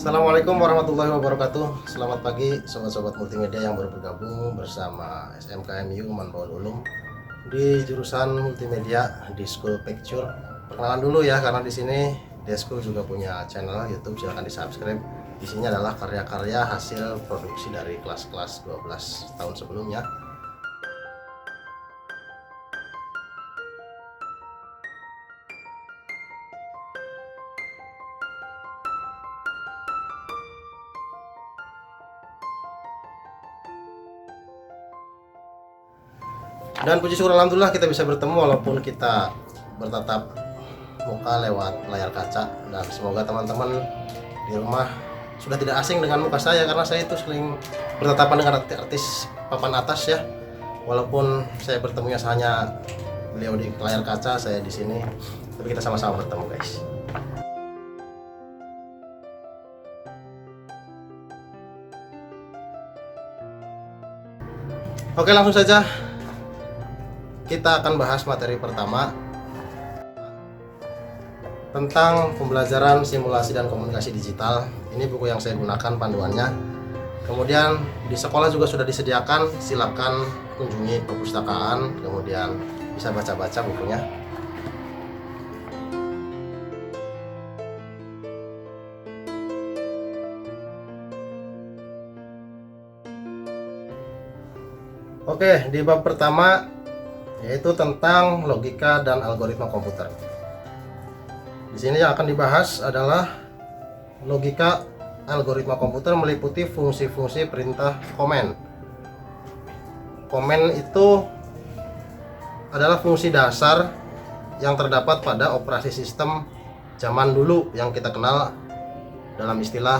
Assalamualaikum warahmatullahi wabarakatuh. Selamat pagi sobat-sobat multimedia yang baru bergabung bersama SMKMU Manbaul Ulum di jurusan multimedia di School Picture. Perkenalan dulu ya, karena di sini Desku juga punya channel YouTube, silahkan di-subscribe. Di sini adalah karya-karya hasil produksi dari kelas-kelas 12 tahun sebelumnya. Dan puji syukur alhamdulillah kita bisa bertemu walaupun kita bertatap muka lewat layar kaca. Dan semoga teman-teman di rumah sudah tidak asing dengan muka saya, karena saya itu sering bertatapan dengan artis papan atas ya. Walaupun saya bertemunya hanya beliau di layar kaca, saya di sini, tapi kita sama-sama bertemu guys. Oke, langsung saja kita akan bahas materi pertama tentang pembelajaran simulasi dan komunikasi digital. Ini buku yang saya gunakan panduannya. Kemudian di sekolah juga sudah disediakan, silakan kunjungi perpustakaan, kemudian bisa baca-baca bukunya. Oke, di bab pertama yaitu tentang logika dan algoritma komputer. Di sini yang akan dibahas adalah logika algoritma komputer meliputi fungsi-fungsi perintah komen. Komen itu adalah fungsi dasar yang terdapat pada operasi sistem zaman dulu yang kita kenal dalam istilah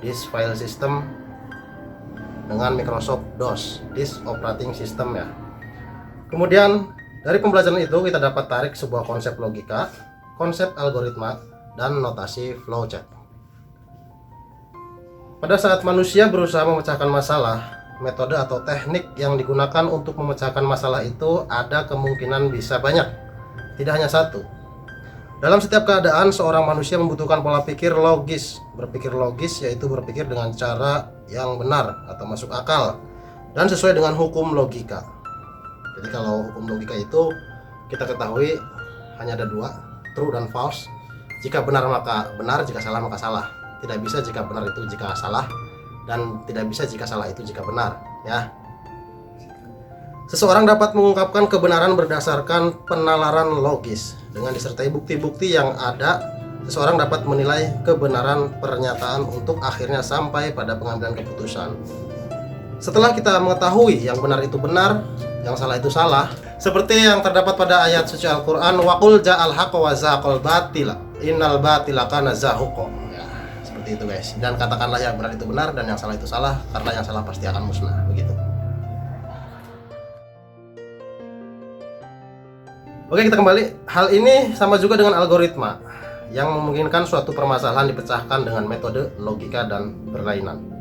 disk file system dengan Microsoft DOS, disk operating system ya. Kemudian dari pembelajaran itu kita dapat tarik sebuah konsep logika, konsep algoritma, dan notasi flowchart. Pada saat manusia berusaha memecahkan masalah, metode atau teknik yang digunakan untuk memecahkan masalah itu ada kemungkinan bisa banyak, tidak hanya satu. Dalam setiap keadaan, seorang manusia membutuhkan pola pikir logis. Berpikir logis yaitu berpikir dengan cara yang benar atau masuk akal dan sesuai dengan hukum logika. Jadi kalau hukum logika itu kita ketahui hanya ada dua, true dan false. Jika benar maka benar, jika salah maka salah. Tidak bisa jika benar itu jika salah, dan tidak bisa jika salah itu jika benar ya. Seseorang dapat mengungkapkan kebenaran berdasarkan penalaran logis. Dengan disertai bukti-bukti yang ada, seseorang dapat menilai kebenaran pernyataan untuk akhirnya sampai pada pengambilan keputusan. Setelah kita mengetahui yang benar itu benar, yang salah itu salah, seperti yang terdapat pada ayat suci Al-Quran, waqul ja'al haqqa wa zaqal batila innal batila kana zahuqa ya, seperti itu guys. Dan katakanlah yang benar itu benar dan yang salah itu salah, karena yang salah pasti akan musnah, begitu. Oke, kita kembali. Hal ini sama juga dengan algoritma yang memungkinkan suatu permasalahan dipecahkan dengan metode logika dan berlainan.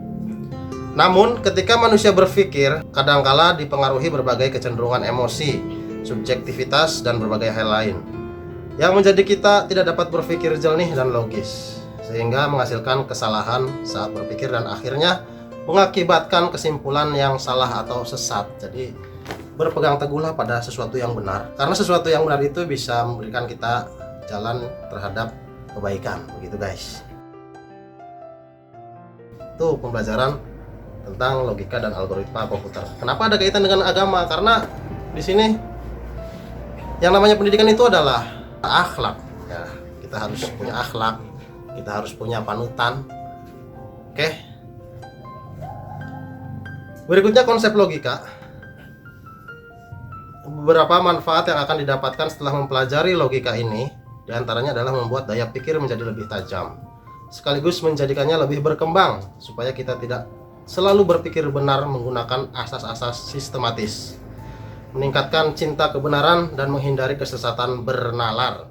Namun, ketika manusia berpikir, kadangkala dipengaruhi berbagai kecenderungan emosi, subjektivitas, dan berbagai hal lain yang menjadi kita tidak dapat berpikir jernih dan logis, sehingga menghasilkan kesalahan saat berpikir dan akhirnya mengakibatkan kesimpulan yang salah atau sesat. Jadi, berpegang teguhlah pada sesuatu yang benar, karena sesuatu yang benar itu bisa memberikan kita jalan terhadap kebaikan, begitu guys. Itu pembelajaran tentang logika dan algoritma komputer. Kenapa ada kaitan dengan agama? Karena di sini yang namanya pendidikan itu adalah akhlak. Ya, kita harus punya akhlak, kita harus punya panutan. Oke. Berikutnya konsep logika. Beberapa manfaat yang akan didapatkan setelah mempelajari logika ini, diantaranya adalah membuat daya pikir menjadi lebih tajam, sekaligus menjadikannya lebih berkembang supaya kita tidak selalu berpikir benar menggunakan asas-asas sistematis, meningkatkan cinta kebenaran dan menghindari kesesatan bernalar.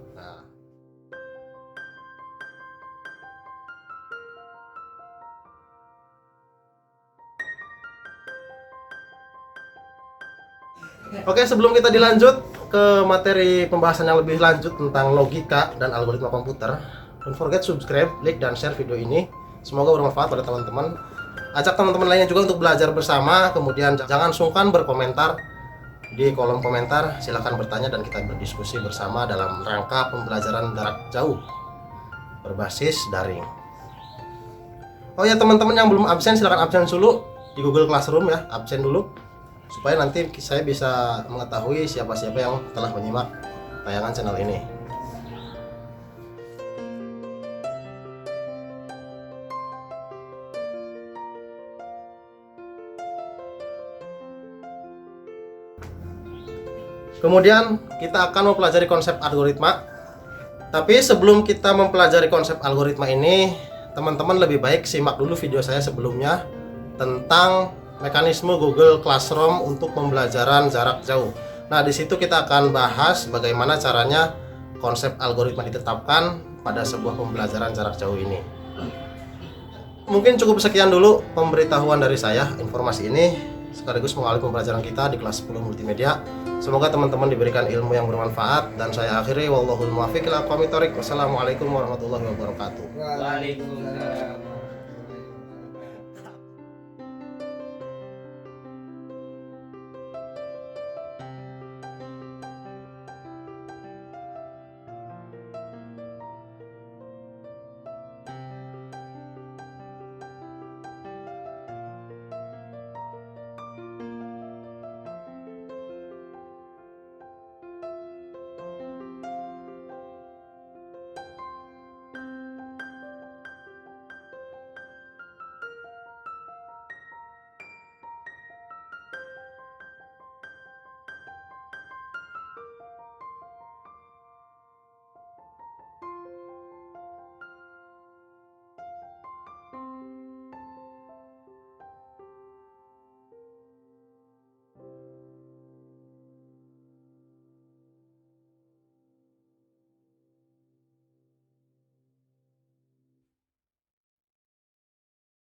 Oke, sebelum kita dilanjut ke materi pembahasan yang lebih lanjut tentang logika dan algoritma komputer, don't forget subscribe, like, dan share video ini Semoga bermanfaat pada teman-teman. Ajak teman-teman lainnya juga untuk belajar bersama. Kemudian jangan sungkan berkomentar di kolom komentar. Silahkan bertanya dan kita berdiskusi bersama dalam rangka pembelajaran jarak jauh berbasis daring. Oh ya, teman-teman yang belum absen silahkan absen dulu di Google Classroom ya, absen dulu supaya nanti saya bisa mengetahui siapa-siapa yang telah menyimak tayangan channel ini. Kemudian kita akan mempelajari konsep algoritma. Tapi sebelum kita mempelajari konsep algoritma ini, teman-teman lebih baik simak dulu video saya sebelumnya tentang mekanisme Google Classroom untuk pembelajaran jarak jauh. Nah, di situ kita akan bahas bagaimana caranya konsep algoritma ditetapkan pada sebuah pembelajaran jarak jauh ini. Mungkin cukup sekian dulu pemberitahuan dari saya, informasi ini sekaligus mengawali pembelajaran kita di kelas 10 multimedia. Semoga teman-teman diberikan ilmu yang bermanfaat dan saya akhiri wallahul muwaffiq ila aqwamit thoriq. Wassalamualaikum warahmatullahi wabarakatuh. Waalaikumsalam.